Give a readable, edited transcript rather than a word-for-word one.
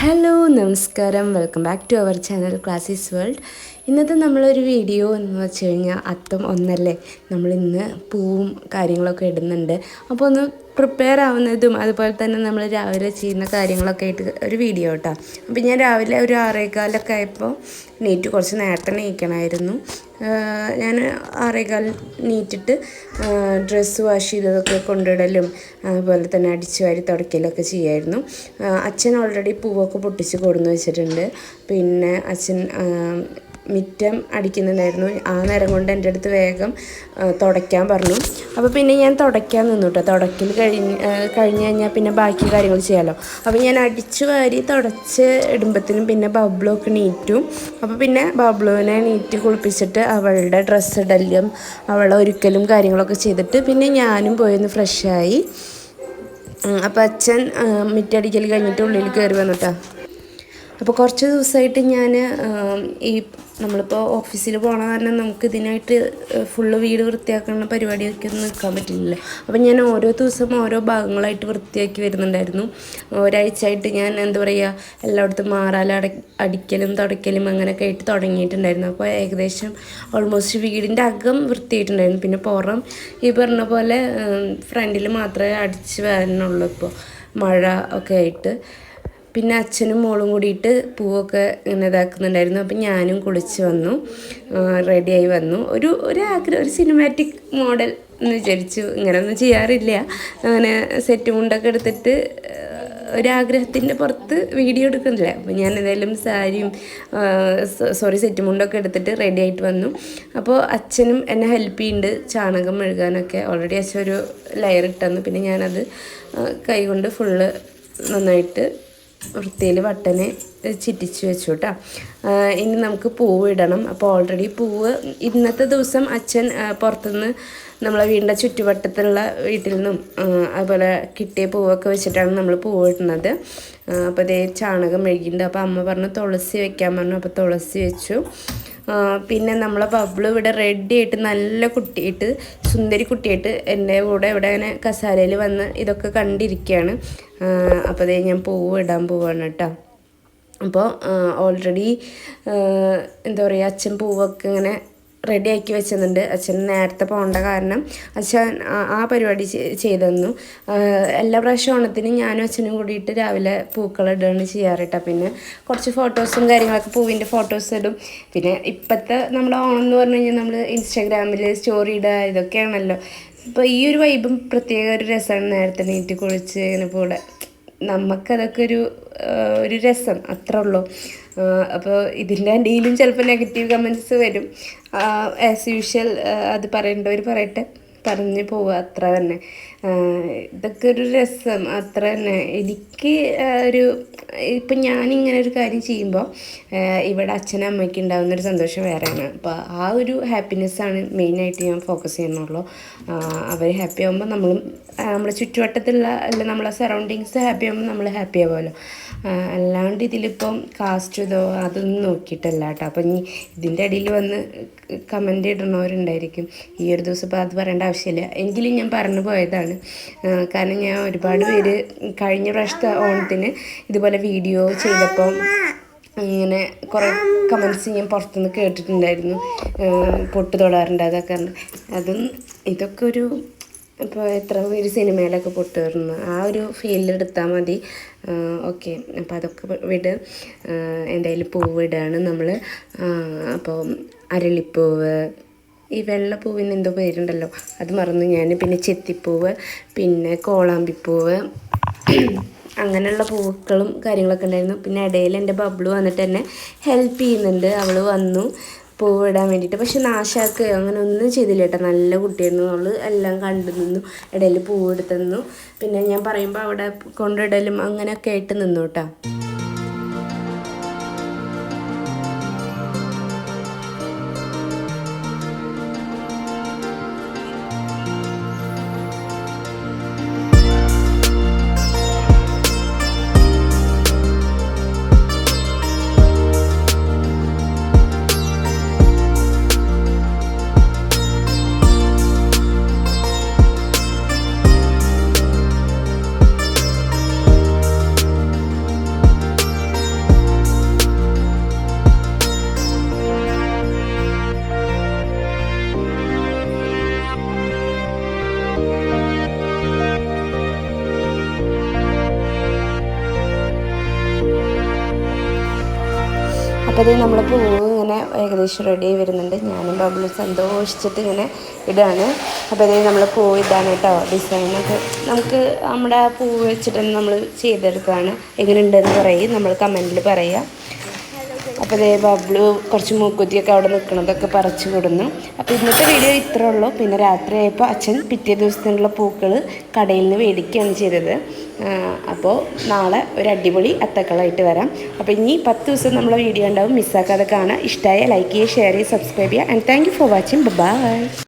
Hello നമസ്കാരം, welcome back to our channel classes world. ഇന്നത്തെ നമ്മളൊരു വീഡിയോ എന്ന് വെച്ച് കഴിഞ്ഞാൽ അത്തം ഒന്നല്ലേ, നമ്മളിന്ന് പൂവും കാര്യങ്ങളൊക്കെ ഇടുന്നുണ്ട്. അപ്പോൾ ഒന്ന് പ്രിപ്പയർ ആവുന്നതും അതുപോലെ തന്നെ നമ്മൾ രാവിലെ ചെയ്യുന്ന കാര്യങ്ങളൊക്കെ ആയിട്ട് ഒരു വീഡിയോ കേട്ടോ. അപ്പോൾ ഞാൻ രാവിലെ ഒരു 6:15 ആയപ്പോൾ കുറച്ച് നേരത്തെ നീക്കണമായിരുന്നു. ഞാൻ 6:15 നീറ്റിട്ട് ഡ്രസ്സ് വാഷ് ചെയ്തതൊക്കെ കൊണ്ടിടലും അതുപോലെ തന്നെ അടിച്ചു വാരി തുടയ്ക്കലൊക്കെ ചെയ്യുമായിരുന്നു. അച്ഛൻ ഓൾറെഡി പൂവൊക്കെ പൊട്ടിച്ച് കൊടുന്ന് വെച്ചിട്ടുണ്ട്. പിന്നെ അച്ഛൻ മിറ്റം അടിക്കുന്നുണ്ടായിരുന്നു. ആ നേരം കൊണ്ട് എൻ്റെ അടുത്ത് വേഗം തുടയ്ക്കാൻ പറഞ്ഞു. അപ്പോൾ പിന്നെ ഞാൻ തുടയ്ക്കാൻ നിന്നു കേട്ടോ. തുടയ്ക്കൽ കഴിഞ്ഞ് കഴിഞ്ഞാൽ പിന്നെ ബാക്കി കാര്യങ്ങൾ ചെയ്യാമല്ലോ. അപ്പോൾ ഞാൻ അടിച്ചു വാരി തുടച്ച് ഇടുമ്പത്തിനും പിന്നെ ബബ്ലുവൊക്കെ നീറ്റും. അപ്പോൾ പിന്നെ ബബ്ലുവിനെ നീറ്റ് കുളിപ്പിച്ചിട്ട് അവളുടെ ഡ്രസ്സ് ഇടലും അവളെ ഒരുക്കലും കാര്യങ്ങളൊക്കെ ചെയ്തിട്ട് പിന്നെ ഞാനും പോയൊന്ന് ഫ്രഷായി. അപ്പോൾ അച്ഛൻ മിറ്റടിക്കൽ കഴിഞ്ഞിട്ട് ഉള്ളിൽ കയറി വന്നിട്ടാ. അപ്പോൾ കുറച്ച് ദിവസമായിട്ട് ഞാൻ നമ്മളിപ്പോൾ ഓഫീസിൽ പോകണ കാരണം നമുക്ക് ഇതിനായിട്ട് ഫുള്ള് വീട് വൃത്തിയാക്കുന്ന പരിപാടിയൊക്കെ ഒന്നും നിൽക്കാൻ പറ്റില്ലല്ലോ. അപ്പോൾ ഞാൻ ഓരോ ദിവസം ഓരോ ഭാഗങ്ങളായിട്ട് വൃത്തിയാക്കി വരുന്നുണ്ടായിരുന്നു. ഒരാഴ്ചയായിട്ട് ഞാൻ എല്ലായിടത്തും അടിക്കലും തുടയ്ക്കലും അങ്ങനെയൊക്കെ ആയിട്ട് തുടങ്ങിയിട്ടുണ്ടായിരുന്നു. അപ്പോൾ ഏകദേശം ഓൾമോസ്റ്റ് വീടിൻ്റെ അകം വൃത്തിയായിട്ടുണ്ടായിരുന്നു. പിന്നെ പുറം ഈ പറഞ്ഞ പോലെ ഫ്രണ്ടിൽ മാത്രമേ അടിച്ച് വരാനുള്ളൂ ഇപ്പോൾ മഴ ഒക്കെ ആയിട്ട്. പിന്നെ അച്ഛനും മോളും കൂടിയിട്ട് പൂവൊക്കെ ഇങ്ങനെ ഇതാക്കുന്നുണ്ടായിരുന്നു. അപ്പം ഞാനും കുളിച്ച് വന്നു, റെഡിയായി വന്നു. ഒരു സിനിമാറ്റിക് മോഡൽ എന്ന് വിചാരിച്ചു. ഇങ്ങനെയൊന്നും ചെയ്യാറില്ല. അങ്ങനെ സെറ്റ് മുണ്ടൊക്കെ എടുത്തിട്ട് ഒരാഗ്രഹത്തിൻ്റെ പുറത്ത് വീഡിയോ എടുക്കുന്നില്ല. അപ്പോൾ ഞാൻ ഏതായാലും സെറ്റ് മുണ്ടൊക്കെ എടുത്തിട്ട് റെഡി ആയിട്ട് വന്നു. അപ്പോൾ അച്ഛനും എന്നെ ഹെൽപ്പ് ചെയ്യുന്നുണ്ട് ചാണകം മെഴുകാനൊക്കെ. ഓൾറെഡി അച്ഛൻ ഒരു ലെയർ ഇട്ടന്നു. പിന്നെ ഞാനത് കൈ കൊണ്ട് ഫുള്ള് നന്നായിട്ട് വൃത്തിയിൽ വട്ടനെ ചിറ്റിച്ച് വെച്ചു കേട്ടോ. ഇനി നമുക്ക് പൂവ് ഇടണം. അപ്പോൾ ഓൾറെഡി പൂവ് ഇന്നത്തെ ദിവസം അച്ഛൻ പുറത്തുനിന്ന് നമ്മളെ വീടിൻ്റെ ചുറ്റുവട്ടത്തുള്ള വീട്ടിൽ നിന്നും അതുപോലെ കിട്ടിയ പൂവൊക്കെ വെച്ചിട്ടാണ് നമ്മൾ പൂവ് ഇടുന്നത്. അപ്പോൾ അതേ ചാണകം മെഴുകിയിട്ടുണ്ട്. അപ്പോൾ അമ്മ പറഞ്ഞു തുളസി വെക്കാൻ പറഞ്ഞു. അപ്പോൾ തുളസി വെച്ചു. പിന്നെ നമ്മളെ ബബ്ലു ഇവിടെ റെഡി ആയിട്ട് നല്ല കുട്ടിയായിട്ട് സുന്ദരി കുട്ടിയായിട്ട് എൻ്റെ കൂടെ ഇവിടെ ഇങ്ങനെ കസാരയിൽ വന്ന് ഇതൊക്കെ കണ്ടിരിക്കുകയാണ്. അപ്പോൾ അതേ ഞാൻ പൂവ് ഇടാൻ പോവാണ് കേട്ടോ. അപ്പോൾ ഓൾറെഡി അച്ഛൻ പൂവൊക്കെ ഇങ്ങനെ റെഡിയാക്കി വെച്ചിട്ടുണ്ട്. അച്ഛൻ നേരത്തെ പോകേണ്ട കാരണം അച്ഛൻ ആ പരിപാടി ചെയ്തു. എല്ലാ പ്രാവശ്യം ഓണത്തിന് ഞാനും അച്ഛനും കൂടിയിട്ട് രാവിലെ പൂക്കളിടുകയാണ് ചെയ്യാറിട്ടാ. പിന്നെ കുറച്ച് ഫോട്ടോസും കാര്യങ്ങളൊക്കെ പൂവിൻ്റെ ഫോട്ടോസ് ഇടും. പിന്നെ ഇപ്പോഴത്തെ നമ്മുടെ ഓണം എന്ന് പറഞ്ഞു കഴിഞ്ഞാൽ നമ്മൾ ഇൻസ്റ്റാഗ്രാമിൽ സ്റ്റോറി ഇടുക ഇതൊക്കെയാണല്ലോ. ഇപ്പോൾ ഈ ഒരു വൈബും പ്രത്യേക ഒരു രസമാണ്. നേരത്തെ നീറ്റ് കുളിച്ച് ഇങ്ങനെ കൂടെ നമുക്കതൊക്കെ ഒരു രസം അത്രേ ഉള്ളൂ. അപ്പോൾ ഇതിൻ്റെ ഇടയിലും ചിലപ്പോൾ നെഗറ്റീവ് കമൻറ്റ്സ് വരും. ആസ് യൂഷ്വൽ അത് പറയേണ്ടവർ പറയട്ടെ, പറഞ്ഞു പോവുക അത്ര തന്നെ. ഇതൊക്കെ ഒരു രസം അത്ര തന്നെ. എനിക്ക് ഇപ്പം ഞാനിങ്ങനെ ഒരു കാര്യം ചെയ്യുമ്പോൾ ഇവിടെ അച്ഛനും അമ്മയ്ക്ക് ഉണ്ടാകുന്നൊരു സന്തോഷം വേറെയാണ്. അപ്പോൾ ആ ഒരു ഹാപ്പിനെസ്സാണ് മെയിനായിട്ട് ഞാൻ ഫോക്കസ് ചെയ്യുന്നുള്ളൂ. അവർ ഹാപ്പി ആകുമ്പോൾ നമ്മുടെ ചുറ്റുവട്ടത്തുള്ള നമ്മളെ സറൗണ്ടിങ്സ് ഹാപ്പി ആകുമ്പോൾ നമ്മൾ ഹാപ്പി ആവുമല്ലോ. അല്ലാണ്ട് ഇതിലിപ്പം കാസ്റ്റ് ഇതോ അതൊന്നും നോക്കിയിട്ടല്ല കേട്ടോ. അപ്പം ഇനി ഇതിൻ്റെ ഇടയിൽ വന്ന് കമൻ്റ് ഇടുന്നവരുണ്ടായിരിക്കും. ഈ ഒരു ദിവസം ഇപ്പോൾ അത് പറയേണ്ട ആവശ്യമില്ല, എങ്കിലും ഞാൻ പറഞ്ഞു പോയതാണ്. കാരണം ഞാൻ ഒരുപാട് പേര് കഴിഞ്ഞ പ്രാവശ്യത്തെ ഓണത്തിന് ഇതുപോലെ വീഡിയോ ചെയ്തപ്പോൾ ഇങ്ങനെ കുറേ കമൻറ്റ്സ് ഞാൻ പുറത്തുനിന്ന് കേട്ടിട്ടുണ്ടായിരുന്നു. പൊട്ട് തൊടാറുണ്ട് ഇതൊക്കെ ഇപ്പോൾ എത്ര പേര് സിനിമയിലൊക്കെ പൊട്ട് തൊടുന്നു ആ ഒരു ഫീൽഡിലെടുത്താൽ മതി. ഓക്കെ, അപ്പോൾ അതൊക്കെ വിട്. എന്തായാലും പൂവ് ഇടുകയാണ് നമ്മൾ. അപ്പോൾ അരളിപ്പൂവ്, ഈ വെള്ളപ്പൂവിന് എന്തോ പേരുണ്ടല്ലോ അത് മറന്നു ഞാൻ. പിന്നെ ചെത്തിപ്പൂവ്, പിന്നെ കോളാമ്പിപ്പൂവ്, അങ്ങനെയുള്ള പൂക്കളും കാര്യങ്ങളൊക്കെ ഉണ്ടായിരുന്നു. പിന്നെ ഇടയിൽ എൻ്റെ ബബ്ലു വന്നിട്ട് എന്നെ ഹെൽപ്പ് ചെയ്യുന്നുണ്ട്. അവൾ വന്നു പൂവിടാൻ വേണ്ടിയിട്ട്. പക്ഷെ നാശാക്കുകയോ അങ്ങനെ ഒന്നും ചെയ്തില്ല കേട്ടോ. നല്ല കുട്ടിയായിരുന്നു. അവൾ എല്ലാം കണ്ടു നിന്നു, ഇടയിൽ പൂവെടുത്ത് നിന്നു. പിന്നെ ഞാൻ പറയുമ്പോൾ അവിടെ കൊണ്ടിടലും അങ്ങനെയൊക്കെ ആയിട്ട് നിന്നു കേട്ടോ. അപ്പോൾ ഇത് നമ്മൾ പൂവ് ഇങ്ങനെ ഏകദേശം റെഡി ആയി വരുന്നുണ്ട്. ഞാനും ബബ്ലു സന്തോഷിച്ചിട്ട് ഇങ്ങനെ ഇടാണ്. അപ്പോൾ ഇത് നമ്മൾ പൂവ് ഇതാണ് കേട്ടോ. ഡിസൈനൊക്കെ നമുക്ക് നമ്മുടെ ആ പൂവ് വെച്ചിട്ട് തന്നെ നമ്മൾ ചെയ്തെടുക്കുകയാണ്. എങ്ങനെയുണ്ടെന്ന് പറയും, നമ്മൾ കമൻറ്റിൽ പറയുക. അപ്പോൾ ഇതേ ബബ്ലു കുറച്ച് മൂക്കുത്തിയൊക്കെ അവിടെ നിൽക്കണതൊക്കെ പറിച്ചു കൊടുന്നു. അപ്പോൾ ഇന്നത്തെ വീഡിയോ ഇത്രേ ഉള്ളൂ. പിന്നെ രാത്രിയായപ്പോൾ അച്ഛൻ പിറ്റേ ദിവസത്തിനുള്ള പൂക്കൾ കടയിൽ നിന്ന് മേടിക്കുകയാണ് ചെയ്തത്. അപ്പോൾ നാളെ ഒരു അടിപൊളി അത്തക്കളായിട്ട് വരാം. അപ്പോൾ ഇനി 10 ദിവസം നമ്മളെ വീഡിയോ ഉണ്ടാവും, മിസ്സാക്കാതെ കാണാം. ഇഷ്ടമായ ലൈക്ക് ചെയ്യുക, ഷെയർ ചെയ്യുക, സബ്സ്ക്രൈബ് ചെയ്യുക. And thank you for watching. By.